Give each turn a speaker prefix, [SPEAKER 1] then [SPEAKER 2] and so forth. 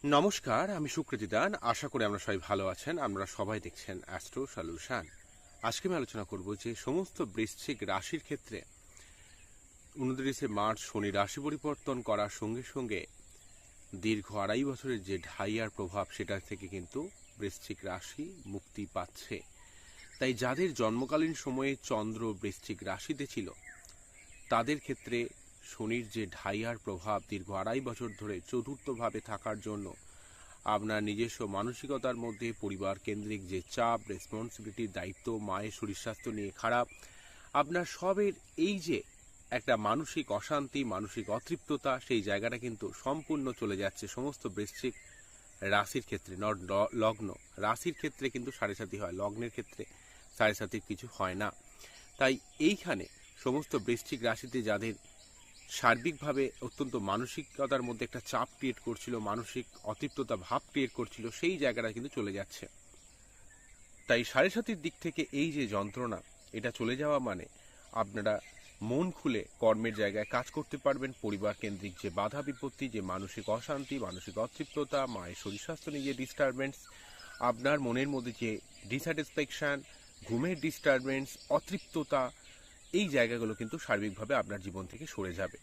[SPEAKER 1] নমস্কার, আমি সুকৃতি দান। আশা করি আমরা সবাই ভালো আছেন। আমরা সবাই দেখছেন অ্যাস্ট্রো সলিউশন। আজকে আমি আলোচনা করব যে সমস্ত বৃশ্চিক রাশির ক্ষেত্রে 29শে মার্চ শনি রাশি পরিবর্তন করার সঙ্গে সঙ্গে দীর্ঘ 2.5 বছরের যে ঢাইয়ার প্রভাব, সেটা থেকে কিন্তু বৃশ্চিক রাশি মুক্তি পাচ্ছে। তাই যাদের জন্মকালীন সময়ে চন্দ্র বৃশ্চিক রাশিতে ছিল, তাদের ক্ষেত্রে শনির যে ঢাইয়ার প্রভাব দীর্ঘ 2.5 বছর ধরে চতুর্থভাবে থাকার জন্য আপনার নিজস্ব মানসিকতার মধ্যে পরিবার কেন্দ্রিক যে চাপ, রেসপন্সিবিলিটির দায়িত্ব, মায়ের শরীর স্বাস্থ্য নিয়ে খারাপ, আপনার সবের এই যে একটা মানসিক অশান্তি, মানসিক অতৃপ্ততা, সেই জায়গাটা কিন্তু সম্পূর্ণ চলে যাচ্ছে সমস্ত বৃশ্চিক রাশির ক্ষেত্রে। লগ্ন রাশির ক্ষেত্রে কিন্তু 7.5 হয়, লগ্নের ক্ষেত্রে 7.5 কিছু হয় না। তাই এইখানে সমস্ত বৃশ্চিক রাশিতে যাদের সার্বিকভাবে অত্যন্ত মানসিকতার মধ্যে একটা চাপ ক্রিয়েট করছিল, মানসিক অতৃপ্ততা ভাব ক্রিয়েট করছিল, সেই জায়গাটা কিন্তু চলে যাচ্ছে। তাই 7.5 দিক থেকে এই যে যন্ত্রণা, এটা চলে যাওয়া মানে আপনারা মন খুলে কর্মের জায়গায় কাজ করতে পারবেন। পরিবার কেন্দ্রিক যে বাধা বিপত্তি, যে মানসিক অশান্তি, মানসিক অতৃপ্ততা, মায়ের শরীর স্বাস্থ্য নিয়ে যে ডিস্টারবেন্স, আপনার মনের মধ্যে যে ডিস্যাটিসফ্যাকশন, ঘুমের ডিস্টারবেন্স, অতৃপ্ততা, এই জায়গাগুলো কিন্তু সার্বিকভাবে আপনার জীবন থেকে সরে যাবে।